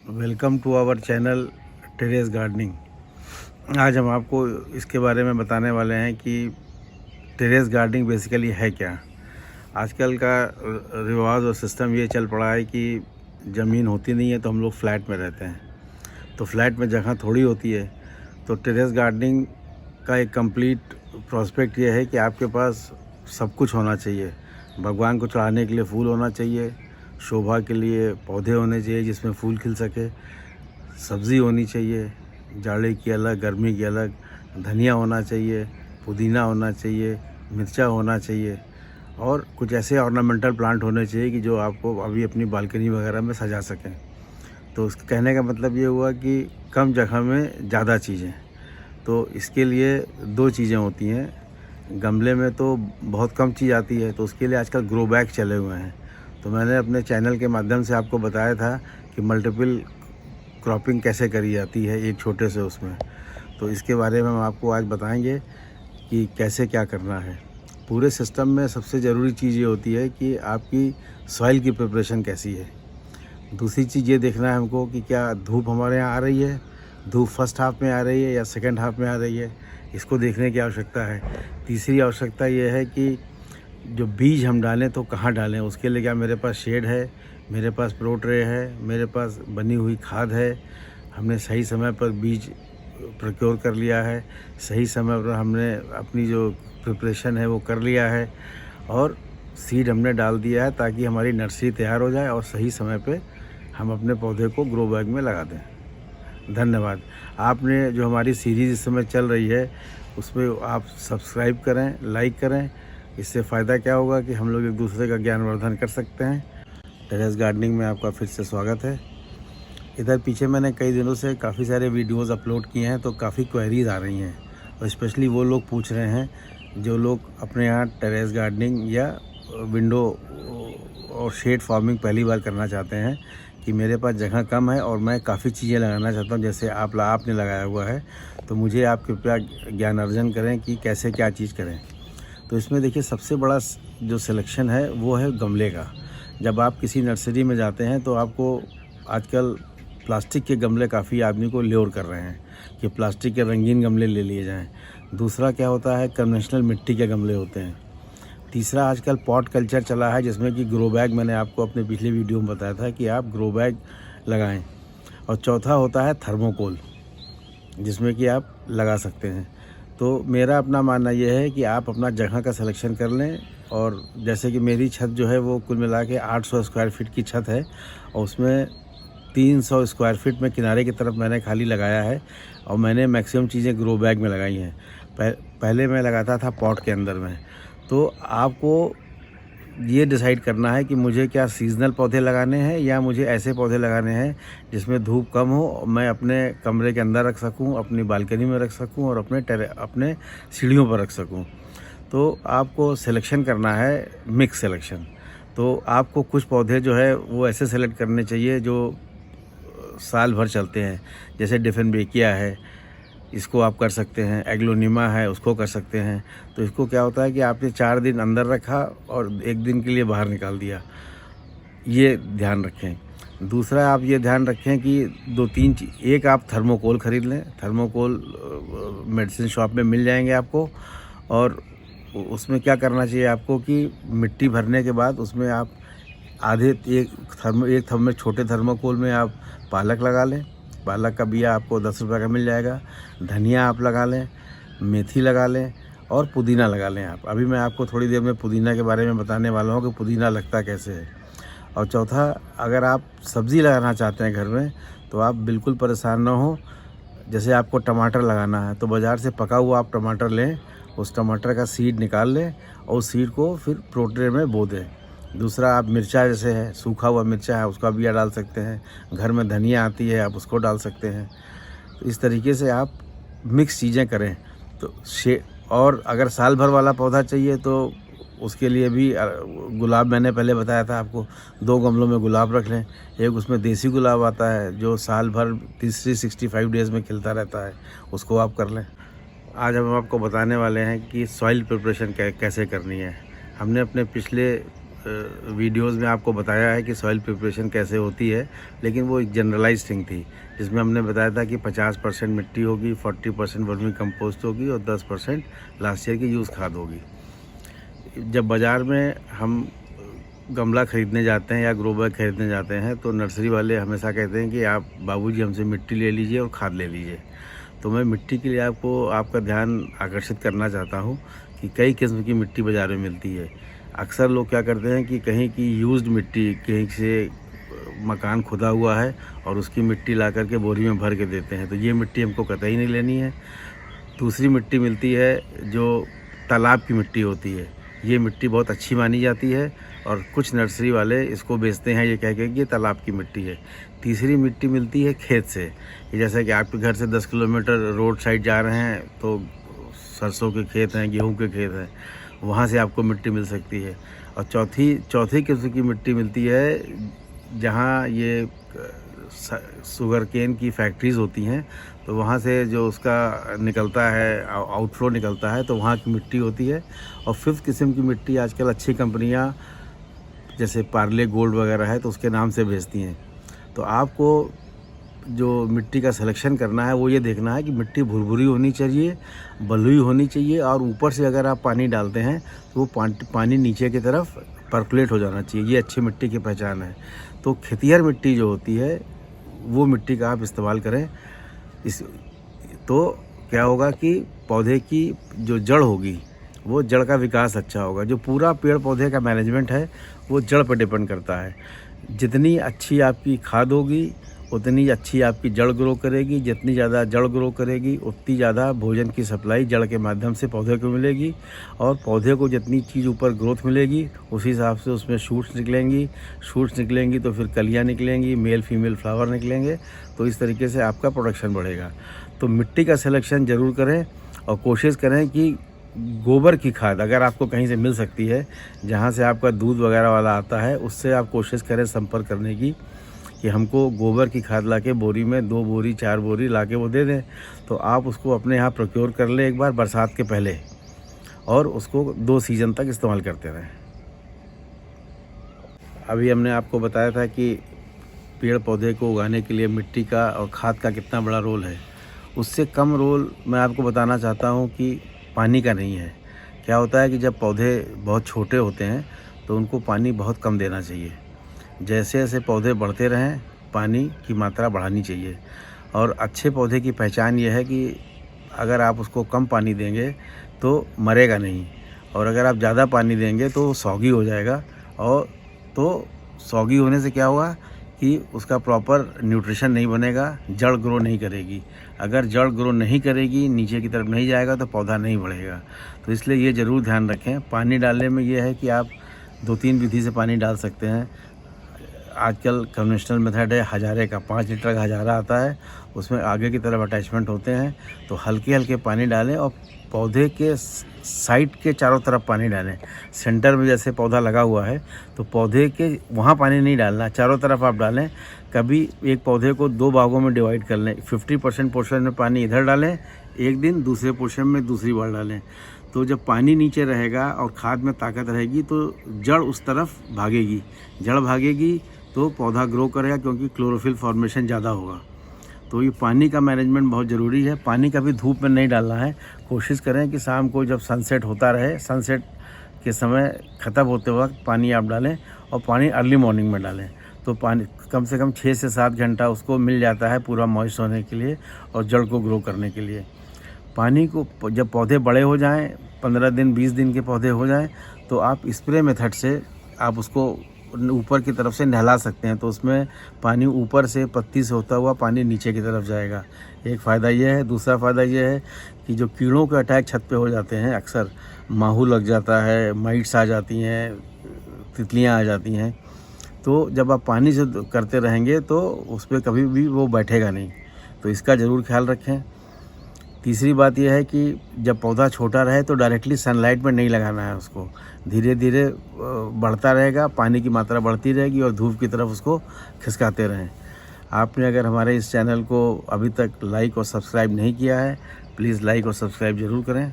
Welcome to our channel terrace gardening. आज हम आपको इसके बारे में बताने वाले हैं कि टेरेस गार्डनिंग बेसिकली है क्या। आजकल का रिवाज और सिस्टम ये चल पड़ा है कि ज़मीन होती नहीं है तो हम लोग फ्लैट में रहते हैं, तो फ्लैट में जगह थोड़ी होती है। तो टेरेस गार्डनिंग का एक कंप्लीट प्रोस्पेक्ट ये है कि आपके पास सब कुछ होना चाहिए। भगवान को चढ़ाने के लिए फूल होना चाहिए, शोभा के लिए पौधे होने चाहिए जिसमें फूल खिल सके, सब्ज़ी होनी चाहिए, जाड़े की अलग गर्मी की अलग, धनिया होना चाहिए, पुदीना होना चाहिए, मिर्चा होना चाहिए और कुछ ऐसे ऑर्नामेंटल प्लांट होने चाहिए कि जो आपको अभी अपनी बालकनी वगैरह में सजा सकें। तो उसके कहने का मतलब ये हुआ कि कम जगह में ज़्यादा चीज़ें। तो इसके लिए दो चीज़ें होती हैं। गमले में तो बहुत कम चीज़ आती है, तो उसके लिए आजकल ग्रो बैग चले हुए हैं। तो मैंने अपने चैनल के माध्यम से आपको बताया था कि मल्टीपल क्रॉपिंग कैसे करी जाती है एक छोटे से उसमें। तो इसके बारे में हम आपको आज बताएंगे कि कैसे क्या करना है। पूरे सिस्टम में सबसे ज़रूरी चीज़ ये होती है कि आपकी सॉइल की प्रिपरेशन कैसी है। दूसरी चीज़ ये देखना है हमको कि क्या धूप हमारे यहाँ आ रही है, धूप फर्स्ट हाफ में आ रही है या सेकंड हाफ में आ रही है, इसको देखने की आवश्यकता है। तीसरी आवश्यकता ये है कि जो बीज हम डालें तो कहाँ डालें, उसके लिए क्या मेरे पास शेड है, मेरे पास प्रो ट्रे है, मेरे पास बनी हुई खाद है, हमने सही समय पर बीज प्रोक्योर कर लिया है, सही समय पर हमने अपनी जो प्रिपरेशन है वो कर लिया है और सीड हमने डाल दिया है ताकि हमारी नर्सरी तैयार हो जाए और सही समय पे हम अपने पौधे को ग्रो बैग में लगा दें। धन्यवाद। आपने जो हमारी सीरीज़ इस समय चल रही है उसमें आप सब्सक्राइब करें, लाइक करें। इससे फ़ायदा क्या होगा कि हम लोग एक दूसरे का ज्ञानवर्धन कर सकते हैं। टेरेस गार्डनिंग में आपका फिर से स्वागत है। इधर पीछे मैंने कई दिनों से काफ़ी सारे वीडियोस अपलोड किए हैं, तो काफ़ी क्वेरीज आ रही हैं और स्पेशली वो लोग पूछ रहे हैं जो लोग अपने यहाँ टेरेस गार्डनिंग या विंडो और शेड फार्मिंग पहली बार करना चाहते हैं कि मेरे पास जगह कम है और मैं काफ़ी चीज़ें लगाना चाहता हूँ, जैसे आपने लगाया हुआ है, तो मुझे आप कृपया ज्ञान अर्जन करें कि कैसे क्या चीज़ करें। तो इसमें देखिए सबसे बड़ा जो सिलेक्शन है वो है गमले का। जब आप किसी नर्सरी में जाते हैं तो आपको आजकल प्लास्टिक के गमले काफ़ी आदमी को ल्योर कर रहे हैं कि प्लास्टिक के रंगीन गमले ले लिए जाएं। दूसरा क्या होता है, कन्वेंशनल मिट्टी के गमले होते हैं। तीसरा आजकल पॉट कल्चर चला है जिसमें कि ग्रो बैग, मैंने आपको अपने पिछले वीडियो में बताया था कि आप ग्रो बैग लगाएं। और चौथा होता है थर्मोकोल, जिसमें कि आप लगा सकते हैं। तो मेरा अपना मानना यह है कि आप अपना जगह का सिलेक्शन कर लें। और जैसे कि मेरी छत जो है वो कुल मिला के 800 स्क्वायर फीट की छत है और उसमें 300 स्क्वायर फीट में किनारे की तरफ मैंने खाली लगाया है और मैंने मैक्सिमम चीज़ें ग्रो बैग में लगाई हैं। पहले मैं लगाता था पॉट के अंदर में। तो आपको ये डिसाइड करना है कि मुझे क्या सीजनल पौधे लगाने हैं या मुझे ऐसे पौधे लगाने हैं जिसमें धूप कम हो, मैं अपने कमरे के अंदर रख सकूं, अपनी बालकनी में रख सकूं और अपने सीढ़ियों पर रख सकूं। तो आपको सिलेक्शन करना है, मिक्स सिलेक्शन। तो आपको कुछ पौधे जो है वो ऐसे सेलेक्ट करने चाहिए जो साल भर चलते हैं, जैसे डिफेनबेकिया है, इसको आप कर सकते हैं। एग्लोनिमा है, उसको कर सकते हैं। तो इसको क्या होता है कि आपने 4 दिन अंदर रखा और 1 दिन के लिए बाहर निकाल दिया, ये ध्यान रखें। दूसरा आप ये ध्यान रखें कि 2-3 चीज़, एक आप थर्मोकोल ख़रीद लें। थर्मोकोल मेडिसिन शॉप में मिल जाएंगे आपको। और उसमें क्या करना चाहिए आपको कि मिट्टी भरने के बाद उसमें आप एक छोटे थर्मोकोल में आप पालक लगा लें। पालक का बिया आपको 10 रुपये का मिल जाएगा। धनिया आप लगा लें, मेथी लगा लें और पुदीना लगा लें आप। अभी मैं आपको थोड़ी देर में पुदीना के बारे में बताने वाला हूँ कि पुदीना लगता कैसे है। और चौथा, अगर आप सब्ज़ी लगाना चाहते हैं घर में तो आप बिल्कुल परेशान ना हो। जैसे आपको टमाटर लगाना है तो बाज़ार से पका हुआ आप टमाटर लें, उस टमाटर का सीड निकाल लें और उस सीड को फिर प्रोट्रे में बो दें। दूसरा, आप मिर्चा जैसे है, सूखा हुआ मिर्चा है, उसका बिया डाल सकते हैं। घर में धनिया आती है, आप उसको डाल सकते हैं। तो इस तरीके से आप मिक्स चीज़ें करें। तो और अगर साल भर वाला पौधा चाहिए तो उसके लिए भी गुलाब, मैंने पहले बताया था आपको, 2 गमलों में गुलाब रख लें। एक उसमें देसी गुलाब आता है जो साल भर 365 डेज़ में खिलता रहता है, उसको आप कर लें। आज हम आपको बताने वाले हैं कि सॉइल प्रिपरेशन कैसे करनी है। हमने अपने पिछले वीडियोस में आपको बताया है कि सॉइल प्रिपरेशन कैसे होती है, लेकिन वो एक जनरलाइज थिंग थी जिसमें हमने बताया था कि 50% मिट्टी होगी, 40% वर्मी कंपोस्ट होगी और 10% लास्ट ईयर की यूज़ खाद होगी। जब बाज़ार में हम गमला ख़रीदने जाते हैं या ग्रो बैग ख़रीदने जाते हैं तो नर्सरी वाले हमेशा कहते हैं कि आप बाबूजी हमसे मिट्टी ले लीजिए और खाद ले लीजिए। तो मैं मिट्टी के लिए आपका ध्यान आकर्षित करना चाहता हूँ कि कई किस्म की मिट्टी बाज़ार में मिलती है। अक्सर लोग क्या करते हैं कि कहीं की यूज्ड मिट्टी, कहीं से मकान खुदा हुआ है और उसकी मिट्टी ला कर के बोरी में भर के देते हैं, तो ये मिट्टी हमको कतई नहीं लेनी है। दूसरी मिट्टी मिलती है जो तालाब की मिट्टी होती है, ये मिट्टी बहुत अच्छी मानी जाती है और कुछ नर्सरी वाले इसको बेचते हैं ये कह के कि ये तालाब की मिट्टी है। तीसरी मिट्टी मिलती है खेत से, ये जैसा कि आपके घर से 10 किलोमीटर रोड साइड जा रहे हैं तो सरसों के खेत हैं, गेहूं के खेत हैं, वहाँ से आपको मिट्टी मिल सकती है। और चौथी किस्म की मिट्टी मिलती है जहाँ ये शुगर केन की फैक्ट्रीज़ होती हैं, तो वहाँ से जो उसका निकलता है, आउटफ्लो निकलता है, तो वहाँ की मिट्टी होती है। और फिफ्थ किस्म की मिट्टी आजकल अच्छी कंपनियाँ जैसे पार्ले गोल्ड वगैरह है तो उसके नाम से बेचती हैं। तो आपको जो मिट्टी का सिलेक्शन करना है वो ये देखना है कि मिट्टी भुरभुरी होनी चाहिए, बलुई होनी चाहिए और ऊपर से अगर आप पानी डालते हैं तो वो पानी नीचे की तरफ परकुलेट हो जाना चाहिए। ये अच्छी मिट्टी की पहचान है। तो खेतिहर मिट्टी जो होती है वो मिट्टी का आप इस्तेमाल करें। तो क्या होगा कि पौधे की जो जड़ होगी वो जड़ का विकास अच्छा होगा। जो पूरा पेड़ पौधे का मैनेजमेंट है वो जड़ पर डिपेंड करता है। जितनी अच्छी आपकी खाद होगी उतनी अच्छी आपकी जड़ ग्रो करेगी। जितनी ज़्यादा जड़ ग्रो करेगी उतनी ज़्यादा भोजन की सप्लाई जड़ के माध्यम से पौधे को मिलेगी और पौधे को जितनी चीज़ ऊपर ग्रोथ मिलेगी उसी हिसाब से उसमें शूट्स निकलेंगी तो फिर कलियाँ निकलेंगी, मेल फीमेल फ्लावर निकलेंगे। तो इस तरीके से आपका प्रोडक्शन बढ़ेगा। तो मिट्टी का सिलेक्शन ज़रूर करें और कोशिश करें कि गोबर की खाद अगर आपको कहीं से मिल सकती है, जहाँ से आपका दूध वगैरह वाला आता है, उससे आप कोशिश करें संपर्क करने की कि हमको गोबर की खाद लाके बोरी में 2 बोरी 4 बोरी लाके वो दे दें। तो आप उसको अपने यहाँ प्रोक्योर कर लें एक बार बरसात के पहले और उसको 2 सीज़न तक इस्तेमाल करते रहें। अभी हमने आपको बताया था कि पेड़ पौधे को उगाने के लिए मिट्टी का और खाद का कितना बड़ा रोल है। उससे कम रोल मैं आपको बताना चाहता हूँ कि पानी का नहीं है। क्या होता है कि जब पौधे बहुत छोटे होते हैं तो उनको पानी बहुत कम देना चाहिए। जैसे जैसे पौधे बढ़ते रहें पानी की मात्रा बढ़ानी चाहिए। और अच्छे पौधे की पहचान ये है कि अगर आप उसको कम पानी देंगे तो मरेगा नहीं, और अगर आप ज़्यादा पानी देंगे तो सौगी हो जाएगा। और तो सौगी होने से क्या होगा कि उसका प्रॉपर न्यूट्रिशन नहीं बनेगा, जड़ ग्रो नहीं करेगी। अगर जड़ ग्रो नहीं करेगी, नीचे की तरफ नहीं जाएगा तो पौधा नहीं बढ़ेगा। तो इसलिए ये ज़रूर ध्यान रखें। पानी डालने में ये है कि आप 2-3 विधि से पानी डाल सकते हैं। आजकल कन्वेंशनल मेथड है हजारे का, 5 लीटर का हजारा आता है, उसमें आगे की तरफ अटैचमेंट होते हैं। तो हल्के हल्के पानी डालें और पौधे के साइड के चारों तरफ पानी डालें। सेंटर में जैसे पौधा लगा हुआ है तो पौधे के वहाँ पानी नहीं डालना, चारों तरफ आप डालें। कभी एक पौधे को 2 भागों में डिवाइड कर लें। 50% पोर्शन में पानी इधर डालें एक दिन, दूसरे पोर्शन में दूसरी बार डालें। तो जब पानी नीचे रहेगा और खाद में ताकत रहेगी तो जड़ उस तरफ भागेगी। जड़ भागेगी तो पौधा ग्रो करेगा क्योंकि क्लोरोफिल फॉर्मेशन ज़्यादा होगा। तो ये पानी का मैनेजमेंट बहुत ज़रूरी है। पानी कभी धूप में नहीं डालना है। कोशिश करें कि शाम को जब सनसेट होता रहे, सनसेट के समय ख़त्म होते वक्त पानी आप डालें और पानी अर्ली मॉर्निंग में डालें। तो पानी कम से कम 6 से 7 घंटा उसको मिल जाता है पूरा मॉइस्ट होने के लिए और जड़ को ग्रो करने के लिए। पानी को जब पौधे बड़े हो जाएं, 15 दिन 20 दिन के पौधे हो जाएं, तो आप स्प्रे मेथड से आप उसको ऊपर की तरफ से नहला सकते हैं। तो उसमें पानी ऊपर से पत्ती से होता हुआ पानी नीचे की तरफ जाएगा। एक फ़ायदा ये है। दूसरा फ़ायदा ये है कि जो कीड़ों के अटैक छत पे हो जाते हैं, अक्सर माहू लग जाता है, माइट्स आ जाती हैं, तितलियाँ आ जाती हैं, तो जब आप पानी से करते रहेंगे तो उस पर कभी भी वो बैठेगा नहीं। तो इसका ज़रूर ख्याल रखें। तीसरी बात यह है कि जब पौधा छोटा रहे तो डायरेक्टली सनलाइट में नहीं लगाना है उसको। धीरे धीरे बढ़ता रहेगा, पानी की मात्रा बढ़ती रहेगी और धूप की तरफ उसको खिसकाते रहें। आपने अगर हमारे इस चैनल को अभी तक लाइक और सब्सक्राइब नहीं किया है, प्लीज़ लाइक और सब्सक्राइब ज़रूर करें।